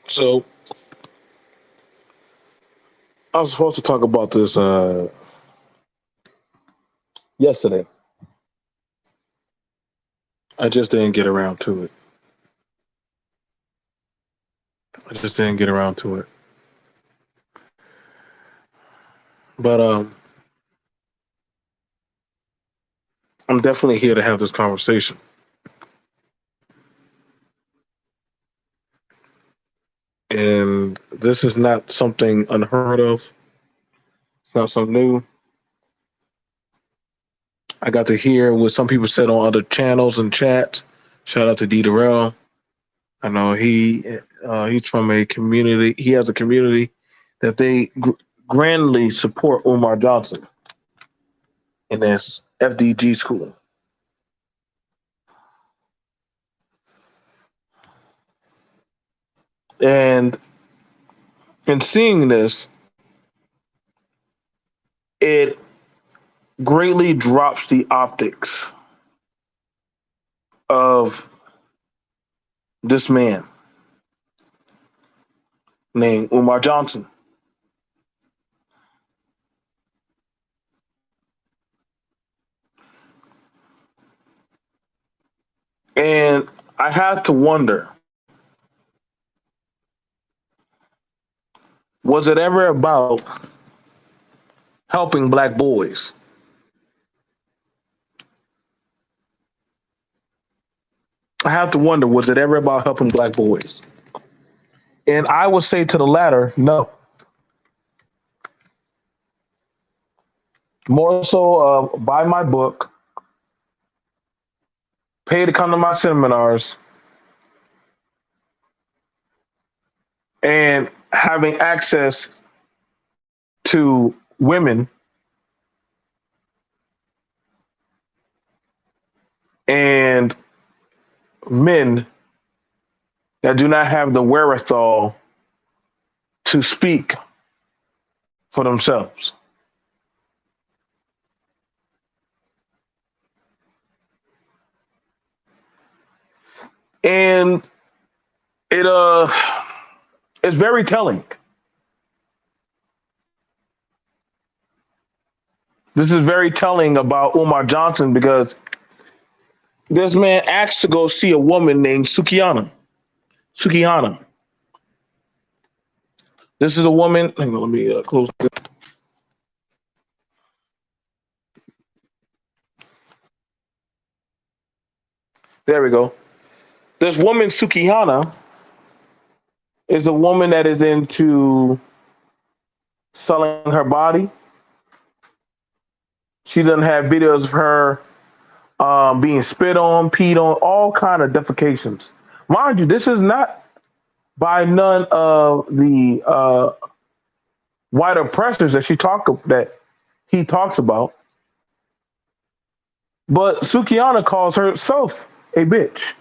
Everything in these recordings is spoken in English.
So I was supposed to talk about this yesterday. I just didn't get around to it. I just didn't get around to it. But I'm definitely here to have this conversation. And this is not something unheard of. It's not something new. I got to hear what some people said on other channels and chats. Shout out to D. Durrell. I know he's from a community. He has a community that they grandly support Umar Johnson in this FDG school. And in seeing this, it greatly drops the optics of this man named Umar Johnson. And I had to wonder, was it ever about helping black boys? I have to wonder, was it ever about helping black boys? And I would say to the latter, no. More so, buy my book, pay to come to my seminars, and having access to women and men that do not have the wherewithal to speak for themselves. And it it's very telling. This is very telling about Umar Johnson because this man asked to go see a woman named Sukihana. This is a woman. Hang on, let me close this. There we go. This woman, Sukihana, is a woman that is into selling her body. She doesn't have videos of her being spit on, peed on, all kind of defecations. Mind you, this is not by none of the white oppressors that he talks about. But Sukihana calls herself a bitch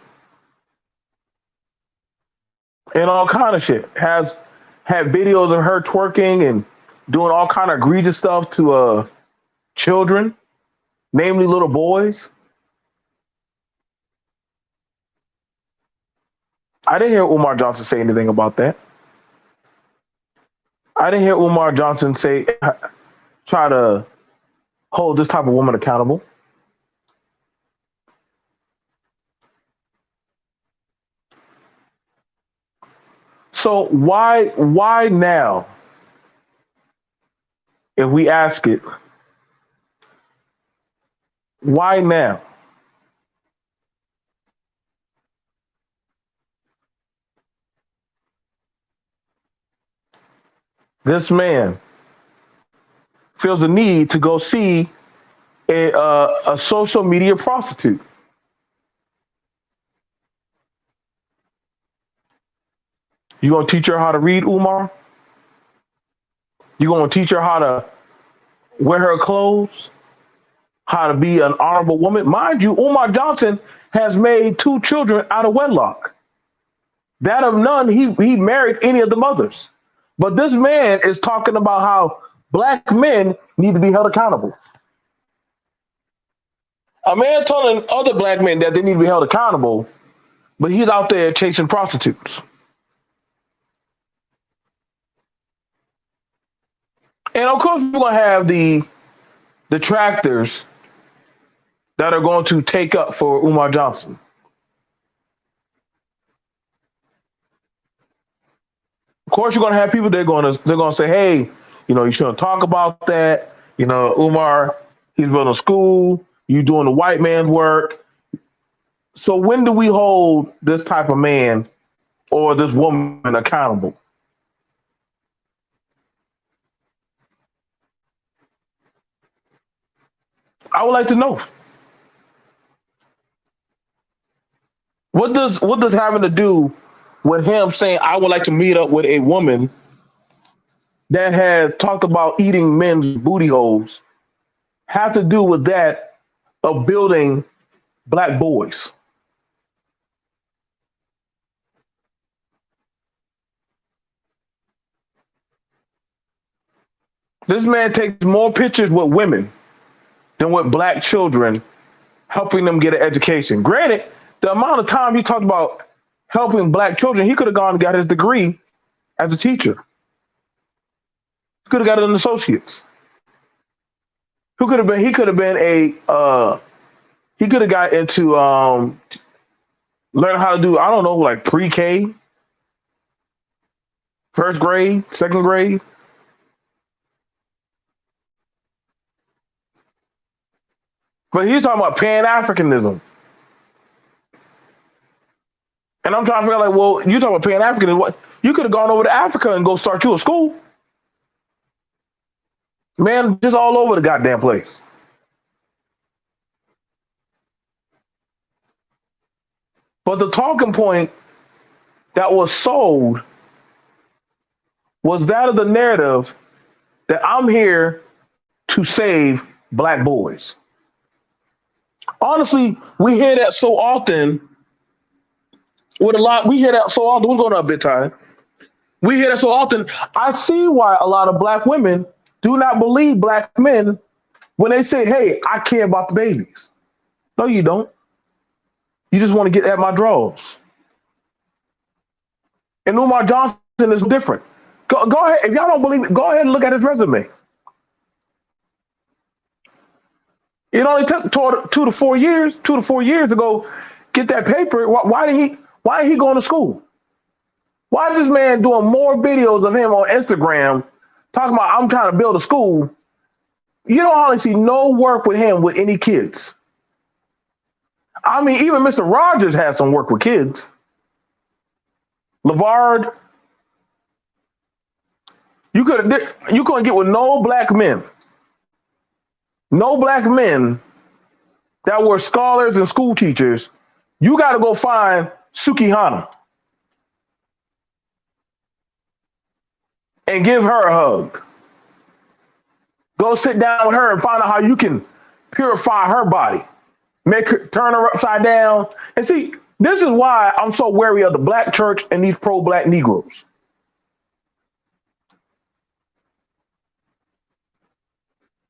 and all kind of shit. Has had videos of her twerking and doing all kind of egregious stuff to children, namely little boys. I didn't hear Umar Johnson say anything about that. I didn't hear Umar Johnson try to hold this type of woman accountable. So why now? If we ask it, why now? This man feels the need to go see a social media prostitute. You gonna teach her how to read, Umar? You gonna teach her how to wear her clothes, how to be an honorable woman? Mind you, Umar Johnson has made two children out of wedlock. That of none, he married any of the mothers. But this man is talking about how black men need to be held accountable. A man telling other black men that they need to be held accountable, but he's out there chasing prostitutes. And of course, we're gonna have the detractors that are going to take up for Umar Johnson. Of course, you're gonna have people they're gonna say, hey, you shouldn't talk about that. Umar, he's building a school. You doing the white man's work. So when do we hold this type of man or this woman accountable? I would like to know. What does having to do with him saying I would like to meet up with a woman that had talked about eating men's booty holes have to do with that of building black boys? This man takes more pictures with women than with black children, helping them get an education. Granted, the amount of time he talked about helping black children, he could have gone and got his degree as a teacher. He could have got an associate's. Who could have been? He could have been a. He could have got into learn how to do. I don't know, like pre-K, first grade, second grade. But he's talking about Pan Africanism, and I'm trying to figure out, like, well, you talking about Pan Africanism? What you could have gone over to Africa and go start you a school, man, just all over the goddamn place. But the talking point that was sold was that of the narrative that I'm here to save black boys. Honestly, we hear that so often. We hear that so often. What's going on, big time? We hear that so often. I see why a lot of black women do not believe black men when they say, "Hey, I care about the babies." No, you don't. You just want to get at my draws. And Umar Johnson is different. Go ahead. If y'all don't believe it, go ahead and look at his resume. It only took 2 to 4 years to go get that paper. Why did he go to school? Why is this man doing more videos of him on Instagram talking about I'm trying to build a school? You don't hardly see no work with him with any kids. I mean, even Mr. Rogers had some work with kids. LeVard, you couldn't get with no black men that were scholars and school teachers. You got to go find Suki Hana and give her a hug. Go sit down with her and find out how you can purify her body, turn her upside down. And see, this is why I'm so wary of the black church and these pro-black Negroes.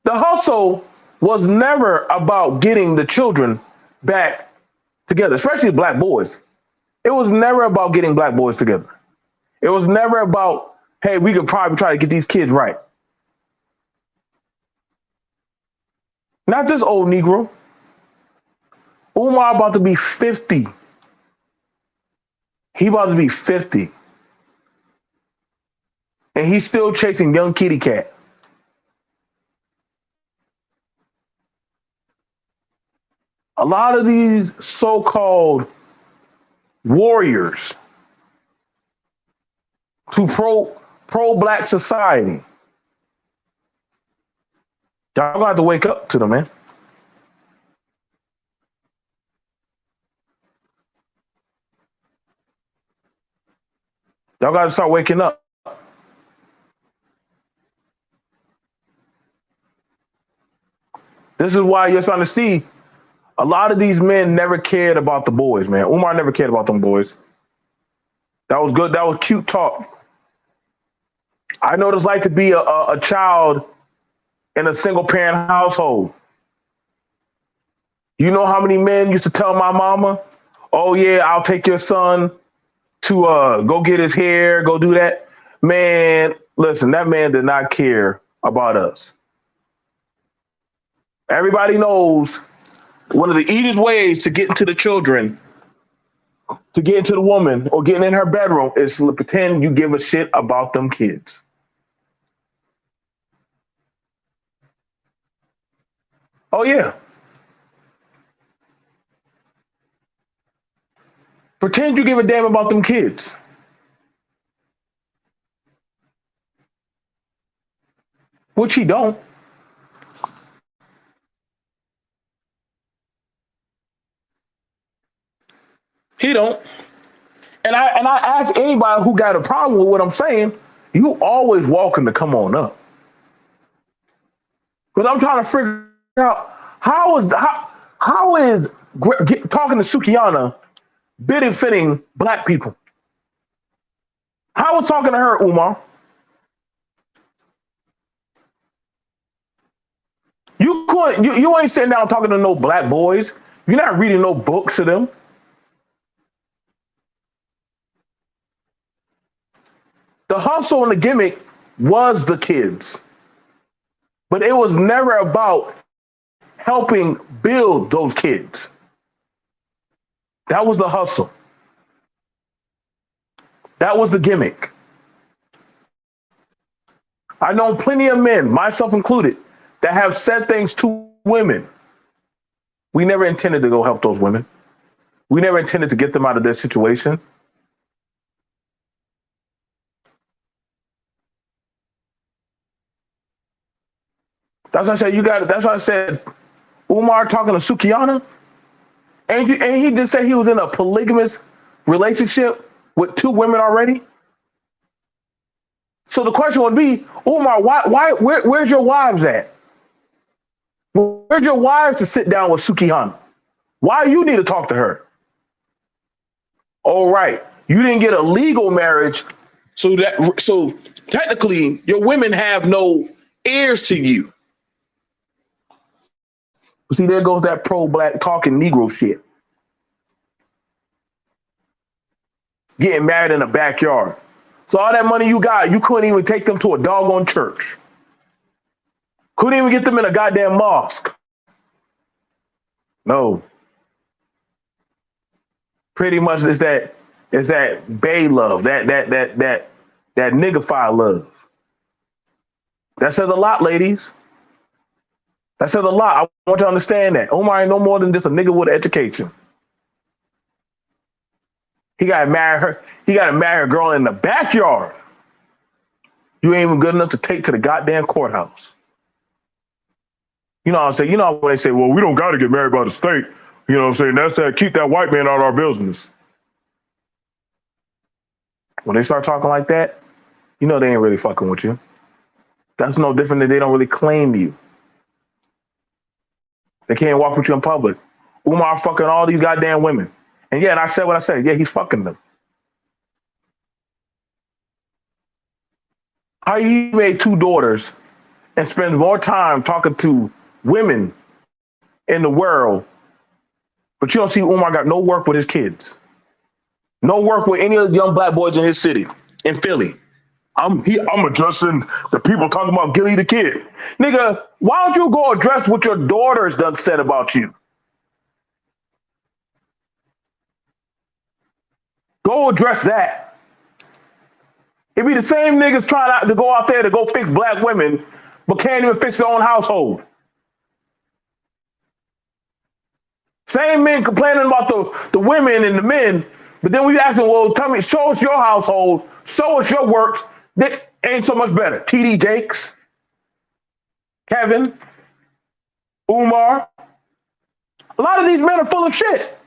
The hustle was never about getting the children back together, especially black boys. It was never about getting black boys together. It was never about, hey, we could probably try to get these kids right. Not this old Negro. Umar about to be 50. He about to be 50. And he's still chasing young kitty cat. A lot of these so-called warriors to pro-black society, y'all gonna have to wake up to them, man. Y'all got to start waking up. This is why you're starting to see a lot of these men never cared about the boys, man. Umar never cared about them boys. That was good. That was cute talk. I know what it's like to be a child in a single parent household. You know how many men used to tell my mama, oh, yeah, I'll take your son to go get his hair, go do that. Man, listen, that man did not care about us. Everybody knows one of the easiest ways to get into the children, to get into the woman or getting in her bedroom is to pretend you give a shit about them kids. Oh yeah. Pretend you give a damn about them kids. Which he don't. He don't. And I ask anybody who got a problem with what I'm saying, you always welcome to come on up. Because I'm trying to figure out how is talking to Sukiana benefiting black people? How is talking to her, Umar? You ain't sitting down talking to no black boys. You're not reading no books to them. The hustle and the gimmick was the kids, but it was never about helping build those kids. That was the hustle. That was the gimmick. I know plenty of men, myself included, that have said things to women. We never intended to go help those women. We never intended to get them out of their situation. That's why I said you got. That's why I said Umar talking to Sukiana, and he just said he was in a polygamous relationship with two women already. So the question would be, Umar, where's your wives at? Where's your wives to sit down with Sukiana? Why you need to talk to her? All right, you didn't get a legal marriage, so technically your women have no heirs to you. See, there goes that pro-black talking Negro shit. Getting married in the backyard. So all that money you got, you couldn't even take them to a doggone church. Couldn't even get them in a goddamn mosque. No. Pretty much it's that bay love, that nigga love. That says a lot, ladies. That says a lot. I want you to understand that. Omar ain't no more than just a nigga with an education. He gotta marry her. He gotta marry a girl in the backyard. You ain't even good enough to take to the goddamn courthouse. You know what I'm saying? You know when they say, well, we don't gotta get married by the state. You know what I'm saying? That's that keep that white man out of our business. When they start talking like that, you know they ain't really fucking with you. That's no different than they don't really claim you. They can't walk with you in public. Umar fucking all these goddamn women. And yeah, and I said what I said. Yeah, he's fucking them. How he made two daughters and spends more time talking to women in the world, but you don't see Umar got no work with his kids. No work with any of the young black boys in his city, in Philly. I'm addressing the people talking about Gilly the Kid. Nigga, why don't you go address what your daughters done said about you? Go address that. It be the same niggas trying to go out there to go fix black women, but can't even fix their own household. Same men complaining about the women and the men, but then we ask them, well, tell me, show us your household, show us your works. That ain't so much better. TD Jakes, Kevin, Umar. A lot of these men are full of shit.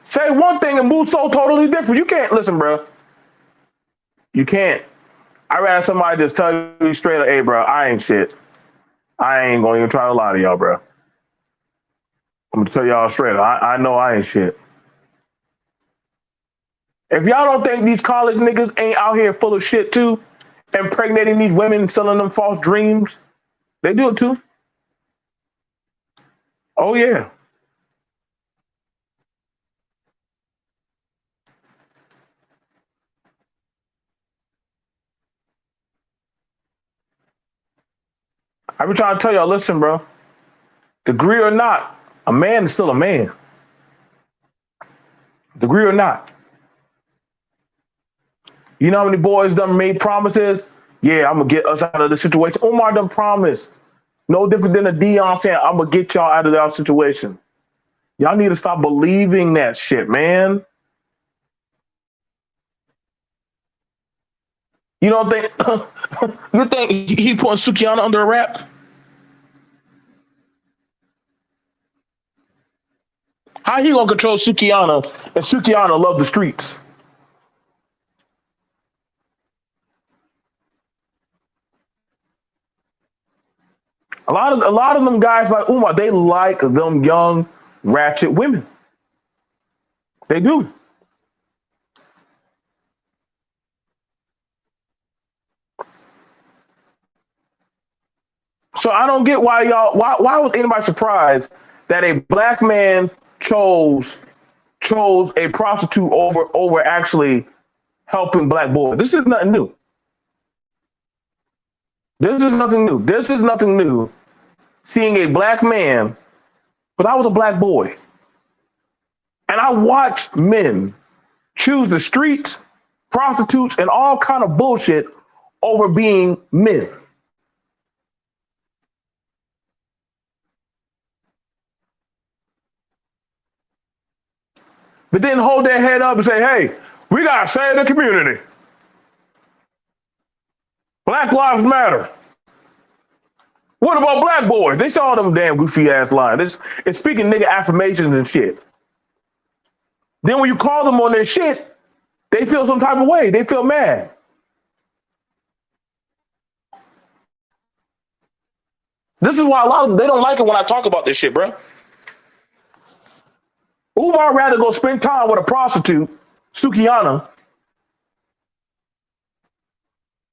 Say one thing and move so totally different. You can't listen, bro. You can't. I rather somebody just tell you straight up, hey, bro, I ain't shit. I ain't gonna even try to lie to y'all, bro. I'm gonna tell y'all straight up. I know I ain't shit. If y'all don't think these college niggas ain't out here full of shit too, impregnating these women, selling them false dreams, they do it too. Oh yeah. I be trying to tell y'all, listen, bro, degree or not, a man is still a man. Degree or not. You know how many boys done made promises? Yeah, I'm gonna get us out of the situation. Omar done promised. No different than a Dion saying, I'm gonna get y'all out of that situation. Y'all need to stop believing that shit, man. You don't think you think he putting Sukiana under a wrap? How he gonna control Sukiana and Sukiana love the streets? A lot of them guys like Umar, they like them young ratchet women. They do. So I don't get why was anybody surprised that a black man chose a prostitute over actually helping black boys. This is nothing new. This is nothing new. This is nothing new. Seeing a black man, but I was a black boy. And I watched men choose the streets, prostitutes, and all kind of bullshit over being men. But then hold their head up and say, hey, we gotta save the community. Black lives matter. What about black boys? They saw them damn goofy ass lines. It's speaking nigga affirmations and shit. Then when you call them on their shit, they feel some type of way. They feel mad. This is why a lot of them, they don't like it when I talk about this shit, bro. Umar rather go spend time with a prostitute, Sukiana,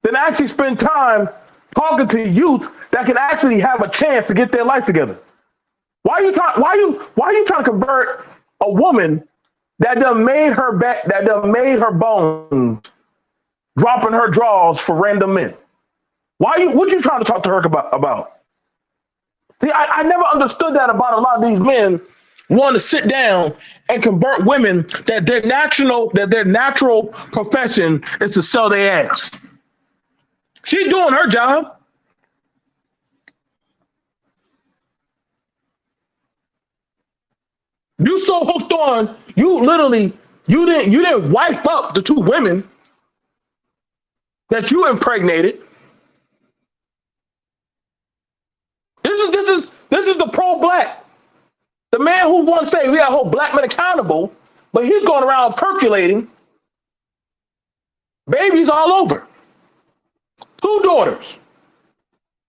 than actually spend time talking to youth that can actually have a chance to get their life together. Why are you trying to convert a woman that done made her back, that done made her bones, dropping her drawers for random men? What you trying to talk to her about? See, I never understood that about a lot of these men want to sit down and convert women that their natural profession is to sell their ass. She's doing her job. You so hooked on, you didn't wife up the two women that you impregnated. This is the pro-black. The man who wants to say we gotta hold black men accountable, but he's going around percolating babies all over. Two daughters,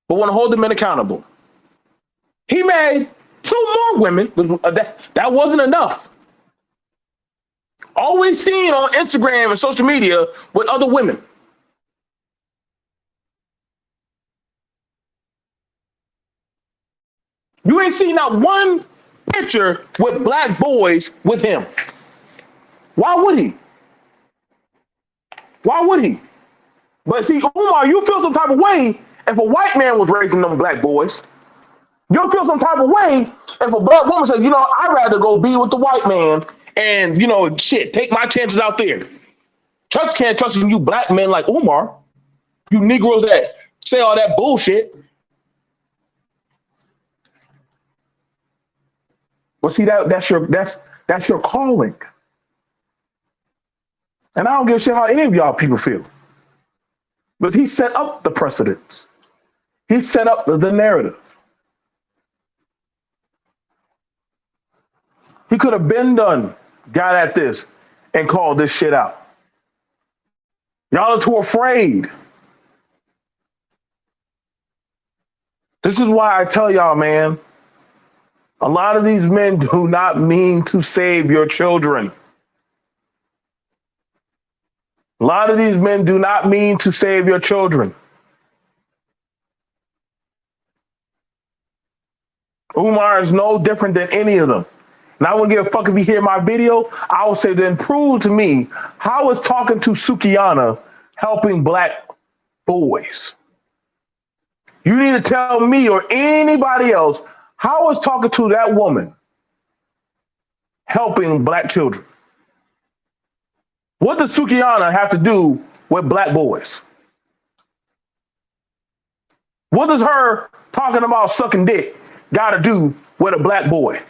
but want to hold the men accountable. He married two more women. That wasn't enough. Always seen on Instagram and social media with other women. You ain't seen not one picture with black boys with him. Why would he? Why would he? But see, Umar, you feel some type of way if a white man was raising them black boys. You'll feel some type of way if a black woman said, I'd rather go be with the white man and, shit, take my chances out there. Church can't trust you black men like Umar. You Negroes that say all that bullshit. But see, that's your calling. And I don't give a shit how any of y'all people feel. But he set up the precedents. He set up the narrative. He could have been done, got at this, and called this shit out. Y'all are too afraid. This is why I tell y'all, man, a lot of these men do not mean to save your children. A lot of these men do not mean to save your children. Umar is no different than any of them. And I wouldn't give a fuck if you hear my video. I would say, then prove to me how is talking to Sukiana helping black boys? You need to tell me or anybody else how is talking to that woman helping black children? What does Sukiana have to do with black boys? What does her talking about sucking dick got to do with a black boy?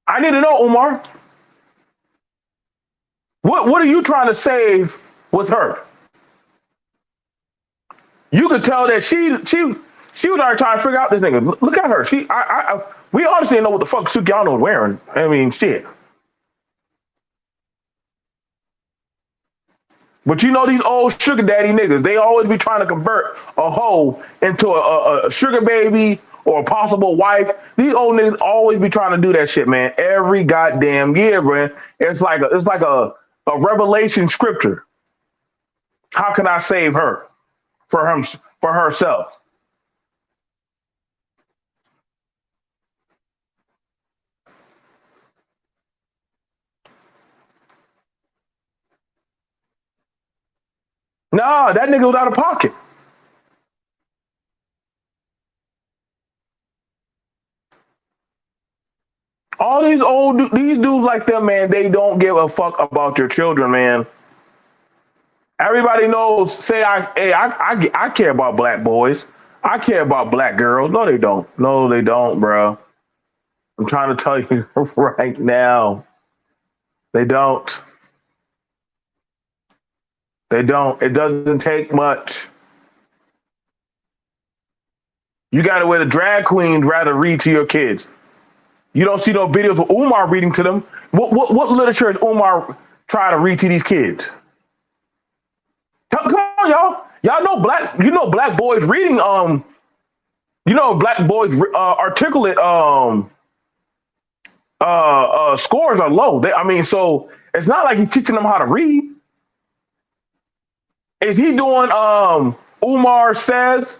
I need to know, Umar. What are you trying to save with her? You could tell that she was already trying to figure out this nigga. Look at her. We honestly didn't know what the fuck Sukiana was wearing. I mean, shit. But you know these old sugar daddy niggas, they always be trying to convert a hoe into a sugar baby or a possible wife. These old niggas always be trying to do that shit, man. Every goddamn year, man. It's like a revelation scripture. How can I save her for herself? Nah, that nigga was out of pocket. All these dudes like them, man, they don't give a fuck about your children, man. Everybody knows. Say I care about black boys. I care about black girls. No, they don't. No, they don't, bro. I'm trying to tell you right now. They don't. They don't. It doesn't take much. You got to wear the drag queens rather read to your kids. You don't see no videos of Umar reading to them. What literature is Umar trying to read to these kids? Come on, y'all. Y'all know black. You know black boys reading. You know black boys articulate scores are low. I mean, so it's not like he's teaching them how to read. Is he doing Umar says?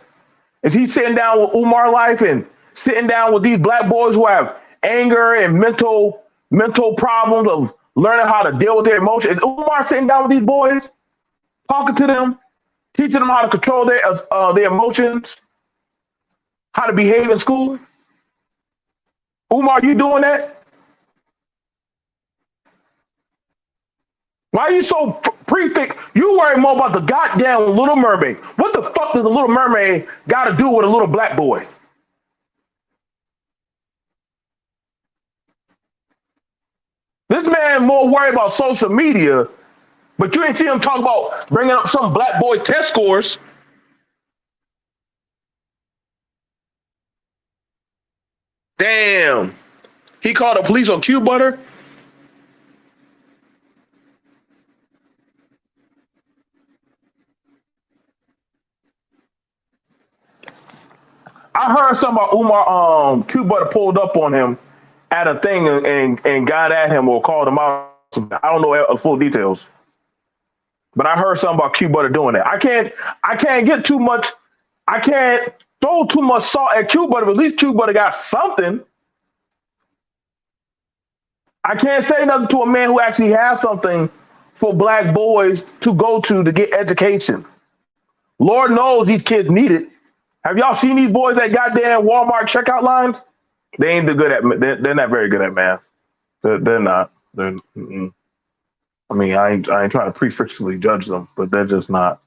Is he sitting down with Umar life and sitting down with these black boys who have anger and mental problems of learning how to deal with their emotions? Is Umar sitting down with these boys, talking to them, teaching them how to control their emotions, how to behave in school? Umar, you doing that? Why are you so prefix? You worry more about the goddamn Little Mermaid. What the fuck does the Little Mermaid got to do with a little black boy? This man more worried about social media, but you ain't see him talk about bringing up some black boy test scores. Damn. He called the police on Q Butter. I heard something about Umar. Q Butter pulled up on him at a thing and got at him or called him out. I don't know full details, but I heard something about Q Butter doing that. I can't get too much. I can't throw too much salt at Q Butter. But at least Q Butter got something. I can't say nothing to a man who actually has something for black boys to go to get education. Lord knows these kids need it. Have y'all seen these boys at goddamn Walmart checkout lines? They ain't good at. They're not very good at math. They're not. I mean, I ain't trying to prefixally judge them, but they're just not.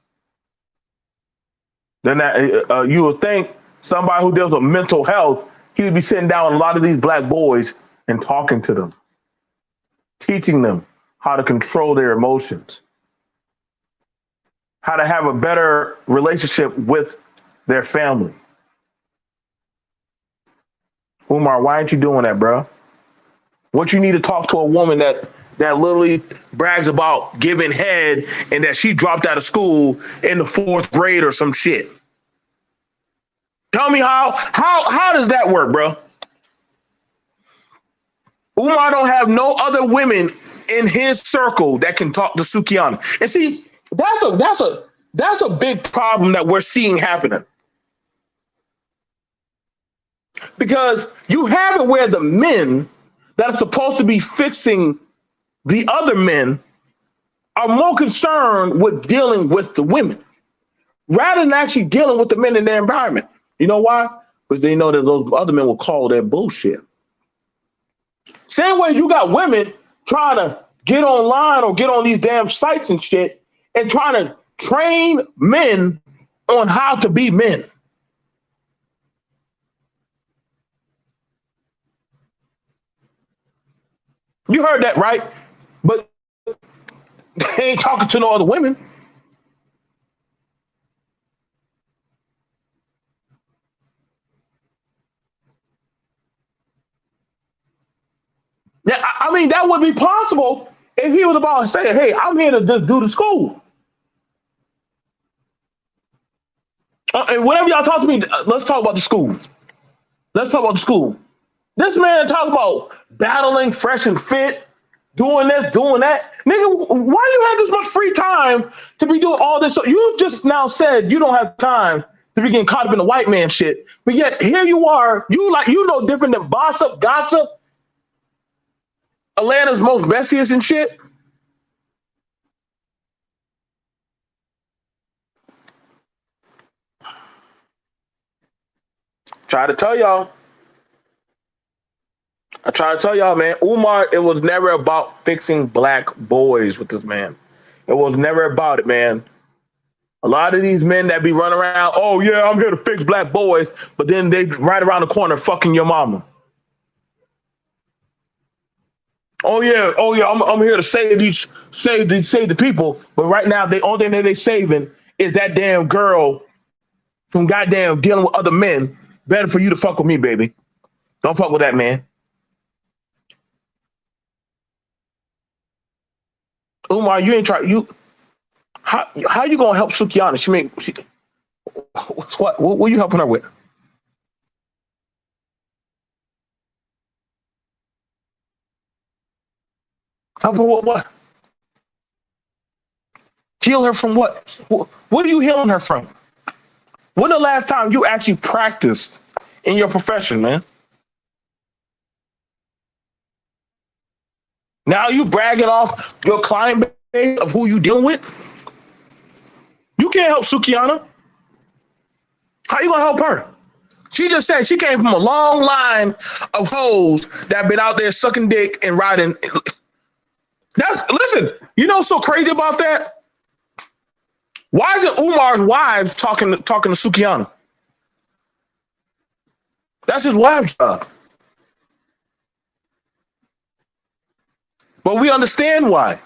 They're not. You would think somebody who deals with mental health, he would be sitting down with a lot of these black boys and talking to them, teaching them how to control their emotions, how to have a better relationship with their family. Umar, why aren't you doing that, bro? What you need to talk to a woman that literally brags about giving head and that she dropped out of school in the fourth grade or some shit. Tell me how does that work, bro? Umar don't have no other women in his circle that can talk to Sukiana. And see, that's a big problem that we're seeing happening. Because you have it where the men that are supposed to be fixing the other men are more concerned with dealing with the women rather than actually dealing with the men in their environment. You know why? Because they know that those other men will call their bullshit. Same way you got women trying to get online or get on these damn sites and shit and trying to train men on how to be men. You heard that right? But they ain't talking to no other women. Yeah, I mean, that would be possible if he was about to say, hey, I'm here to just do the school. And whenever y'all talk to me, let's talk about the school. Let's talk about the school. This man talk about battling fresh and fit, doing this, doing that. Nigga, why do you have this much free time to be doing all this? So you just now said you don't have time to be getting caught up in the white man shit. But yet here you are, you know different than gossip, Atlanta's most messiest and shit. Try to tell y'all. I try to tell y'all, man, Umar, it was never about fixing black boys with this man. It was never about it, man. A lot of these men that be running around, oh yeah, I'm here to fix black boys, but then they right around the corner fucking your mama. Oh yeah, I'm here to save the people, but right now the only thing that they saving is that damn girl from goddamn dealing with other men. Better for you to fuck with me, baby. Don't fuck with that man. Umar, you ain't try you. How you gonna help Sukiana? What you helping her with? Help her with what? Heal her from what? What are you healing her from? When the last time you actually practiced in your profession, man? Now you bragging off your client base of who you dealing with? You can't help Sukiana. How you gonna help her? She just said she came from a long line of hoes that been out there sucking dick and riding. Listen, you know what's so crazy about that? Why isn't Umar's wives talking to Sukiana? That's his wife's job. But we understand why.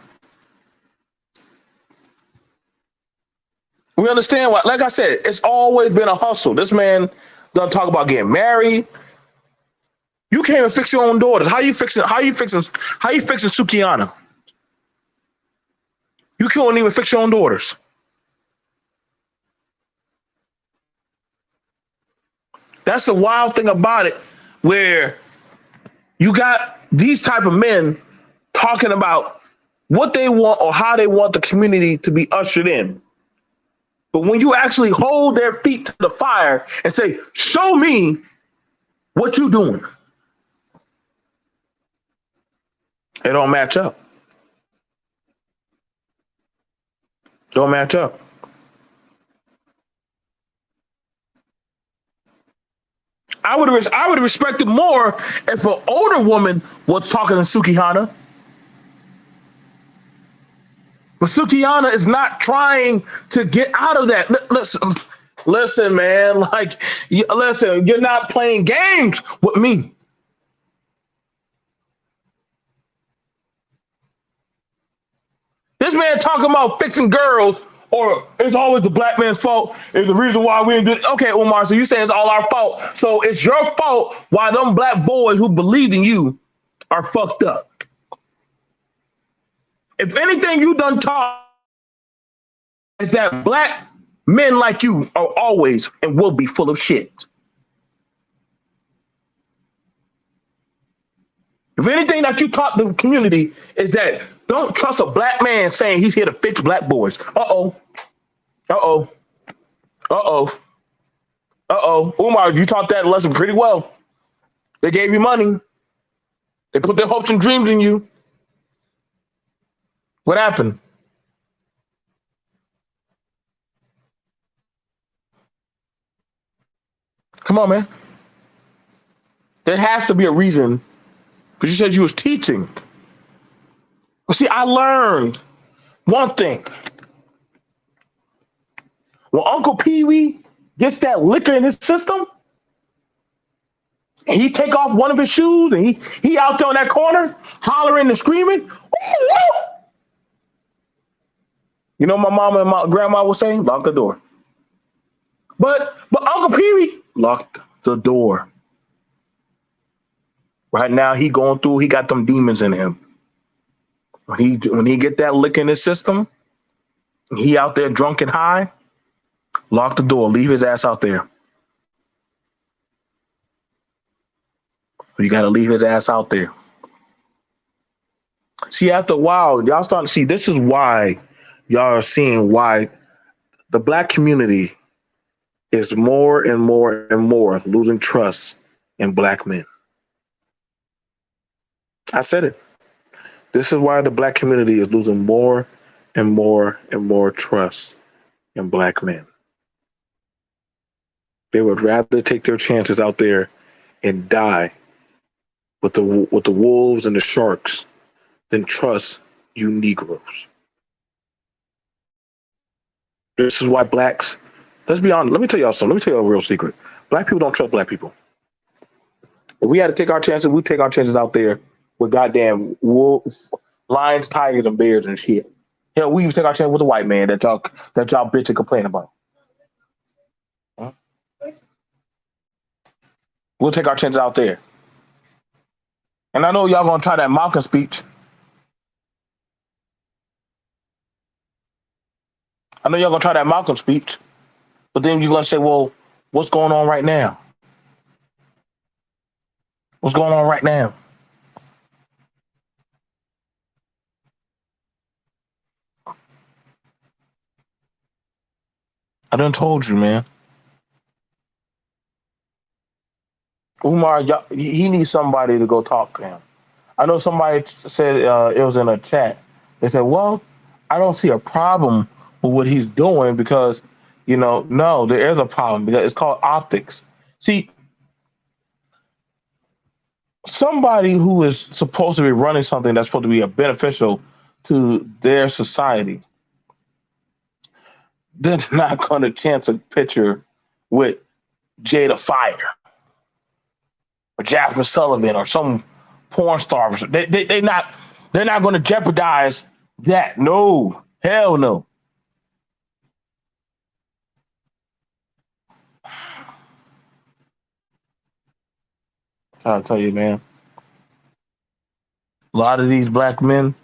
We understand why. Like I said, it's always been a hustle. This man doesn't talk about getting married. You can't even fix your own daughters. How you fixing Sukiana? You can't even fix your own daughters. That's the wild thing about it, where you got these type of men talking about what they want or how they want the community to be ushered in. But when you actually hold their feet to the fire and say, show me what you doing, it don't match up. Don't match up. I would have respected more if an older woman was talking to Sukihana. But Sukihana is not trying to get out of that. Listen, man. Listen, you're not playing games with me. This man talking about fixing girls, or it's always the black man's fault. Is the reason why we didn't do it. Okay, Umar. So you saying it's all our fault? So it's your fault why them black boys who believed in you are fucked up. If anything you done taught is that black men like you are always and will be full of shit. If anything that you taught the community is that don't trust a black man saying he's here to fix black boys. Uh-oh. Uh-oh. Uh-oh. Uh-oh. Umar, you taught that lesson pretty well. They gave you money. They put their hopes and dreams in you. What happened? Come on, man. There has to be a reason. Because you said you was teaching. Well, see, I learned one thing. When Uncle Pee Wee gets that liquor in his system, and he take off one of his shoes, and he out there in that corner hollering and screaming. Woo-woo! You know what my mama and my grandma was saying? Lock the door. But Uncle Pee Wee locked the door. Right now he going through. He got them demons in him. When he get that liquor in his system, he out there drunk and high. Lock the door. Leave his ass out there. You got to leave his ass out there. See, after a while, y'all start to see this is why y'all are seeing why the black community is more and more and more losing trust in black men. I said it. This is why the black community is losing more and more and more trust in black men. They would rather take their chances out there and die with the wolves and the sharks than trust you Negroes. This is why blacks. Let's be honest. Let me tell y'all something. Let me tell you a real secret. Black people don't trust black people. If we had to take our chances, we take our chances out there with goddamn wolves, lions, tigers, and bears and shit. Hell, we even take our chance with a white man that y'all bitch and complain about. Huh? We'll take our chances out there. And I know y'all gonna try that Malcolm speech. I know y'all gonna try that Malcolm speech, but then you're gonna say, well, what's going on right now? What's going on right now? I done told you, man. Umar, he needs somebody to go talk to him. I know somebody said it was in a chat. They said, well, I don't see a problem with what he's doing because, no, there is a problem because it's called optics. See, somebody who is supposed to be running something that's supposed to be beneficial to their society, they're not going to chance a picture with Jada Fire or Jasmine Sullivan or some porn star. They're not going to jeopardize that. No, hell no. I'll tell you, man. A lot of these black men,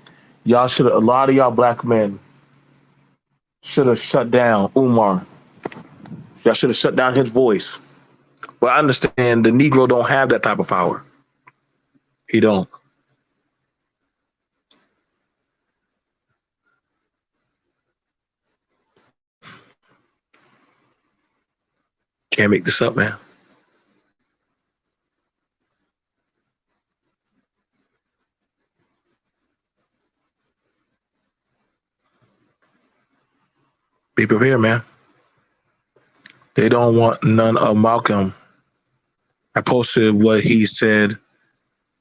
a lot of y'all black men should have shut down Umar. Y'all should have shut down his voice. But I understand the Negro don't have that type of power. He don't. Can't make this up, man. Be prepared, man. They don't want none of Malcolm. I posted what he said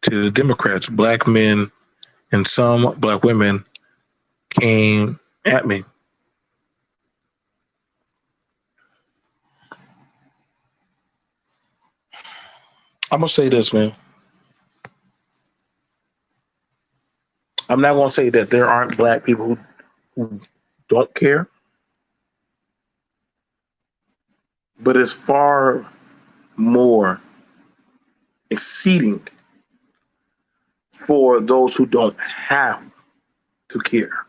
to the Democrats. Black men and some black women came at me. I'm going to say this, man. I'm not going to say that there aren't black people who don't care, but it's far more exceeding for those who don't have to care.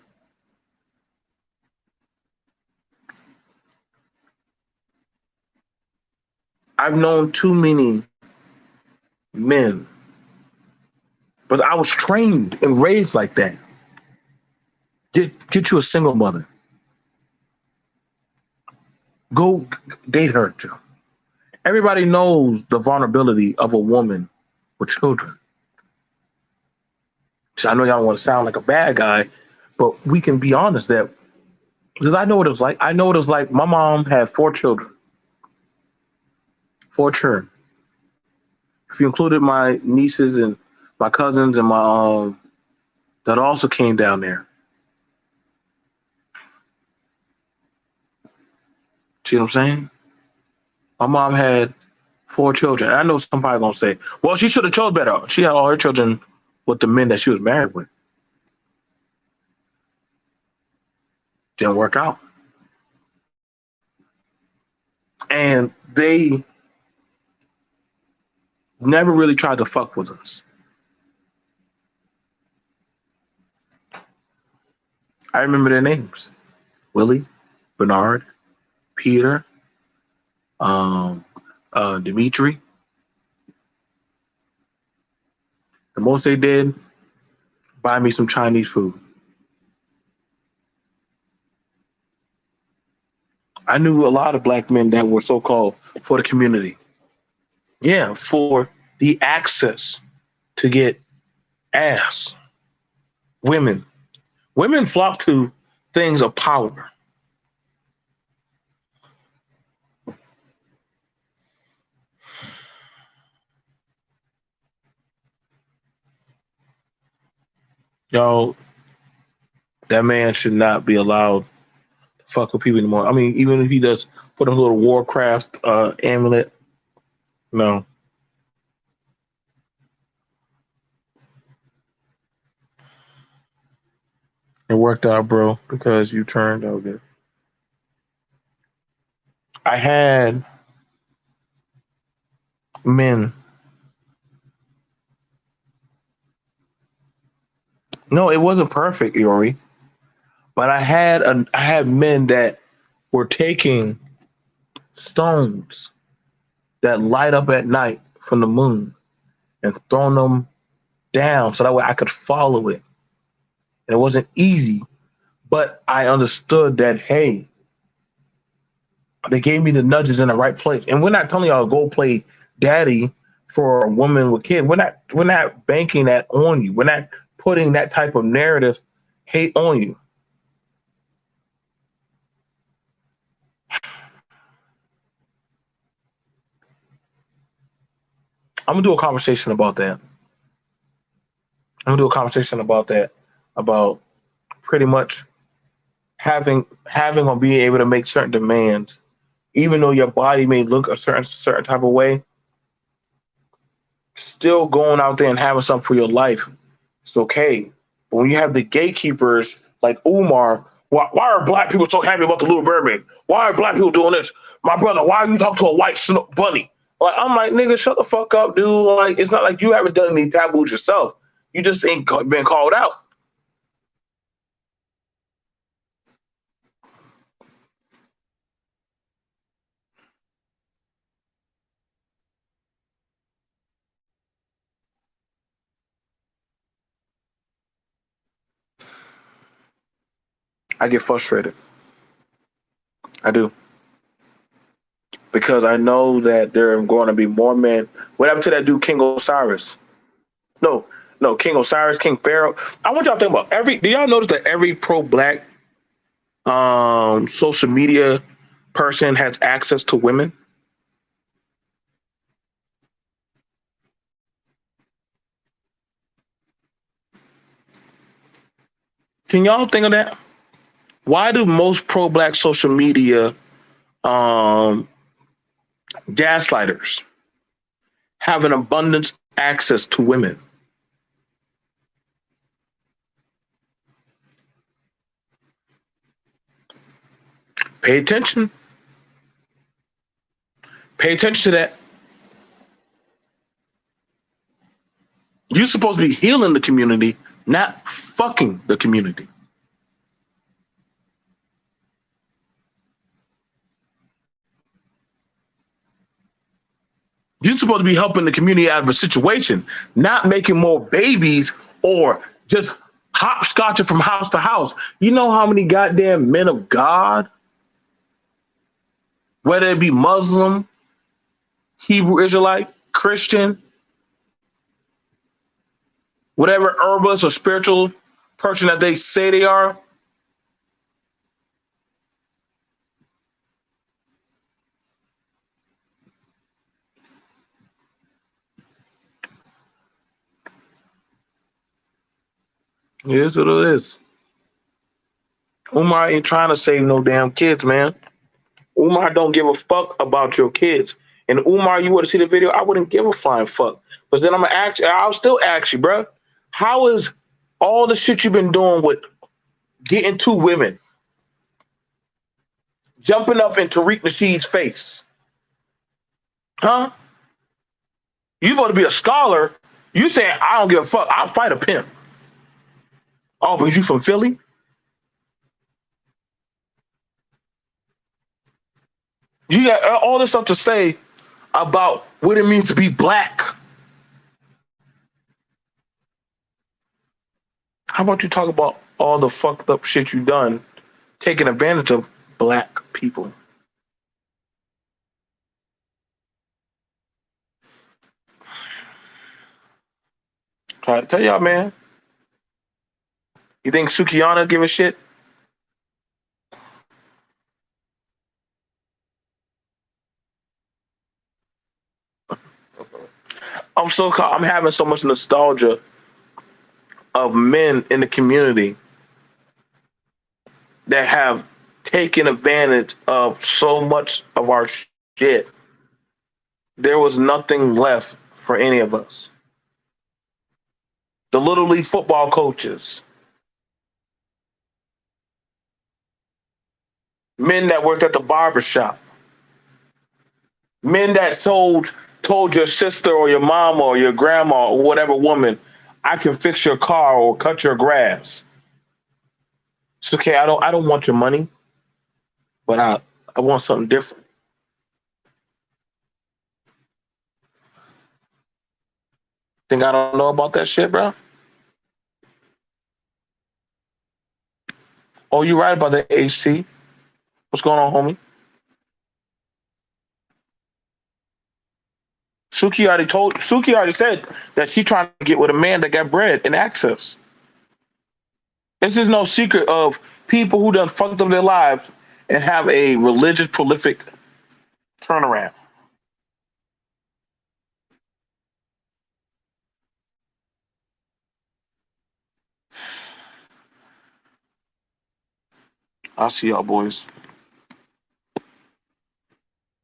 I've known too many men, but I was trained and raised like that. Get you a single mother. Go date her too. Everybody knows the vulnerability of a woman with children. So I know y'all don't want to sound like a bad guy, but we can be honest that because I know what it was like. I know what it was like. My mom had 4 children. 4 children. If you included my nieces and my cousins and my that also came down there. See what I'm saying? My mom had 4 children. I know somebody gonna say, "Well, she should have chose better." She had all her children with the men that she was married with. Didn't work out, and they never really tried to fuck with us. I remember their names: Willie, Bernard, Peter, um, Dimitri. The most they did, buy me some Chinese food. I knew a lot of black men that were so called for the community. Yeah, for the access to get ass. Women. Women flock to things of power. Y'all, that man should not be allowed to fuck with people anymore. I mean, even if he does put a little Warcraft amulet, no. It worked out, bro, because you turned out good. I had men. No, it wasn't perfect, Iori, but I had men that were taking stones that light up at night from the moon and throwing them down so that way I could follow it. And it wasn't easy, but I understood that, hey, they gave me the nudges in the right place. And we're not telling y'all to go play daddy for a woman with kids. We're not banking that on you. We're not putting that type of narrative hate on you. I'm gonna do a conversation about that. I'm gonna do a conversation about that, about pretty much having or being able to make certain demands, even though your body may look a certain type of way, still going out there and having something for your life. It's okay. But when you have the gatekeepers like Umar, why are black people so happy about the little mermaid? Why are black people doing this? My brother, why are you talking to a white bunny? Like, I'm like, nigga, shut the fuck up, dude. Like, it's not like you haven't done any taboos yourself. You just ain't been called out. I get frustrated. I do. Because I know that there are going to be more men. What happened to that dude, King Osiris? No, no, King Osiris, King Pharaoh. I want y'all to think about every. Do y'all notice that every pro-black social media person has access to women? Can y'all think of that? Why do most pro-black social media um, gaslighters have an abundance access to women? Pay attention. Pay attention to that. You're supposed to be healing the community, not fucking the community. You're supposed to be helping the community out of a situation, not making more babies or just hopscotching from house to house. You know how many goddamn men of God, whether it be Muslim, Hebrew Israelite, Christian, whatever herbalist or spiritual person that they say they are, It is what it is. Umar ain't trying to save no damn kids, man. Umar don't give a fuck about your kids. And Umar, you would have seen the video, I wouldn't give a flying fuck. But then I'll still ask you, bro, how is all the shit you've been doing with getting two women, jumping up in Tariq Nasheed's face? Huh? You supposed to be a scholar. You saying I don't give a fuck. I'll fight a pimp. Oh, but you from Philly? You got all this stuff to say about what it means to be black. How about you talk about all the fucked up shit you done taking advantage of black people? Try to tell y'all, man. You think Sukiyana give a shit? I'm having so much nostalgia of men in the community that have taken advantage of so much of our shit. There was nothing left for any of us. The little league football coaches, men that worked at the barber shop, men that told your sister or your mom or your grandma or whatever woman, I can fix your car or cut your grass. It's okay. I don't want your money, but I want something different. Think I don't know about that shit, bro? Oh, you right about the HT. What's going on, homie? Suki already said that she trying to get with a man that got bread and access. This is no secret of people who done fucked up their lives and have a religious prolific turnaround. I'll see y'all boys.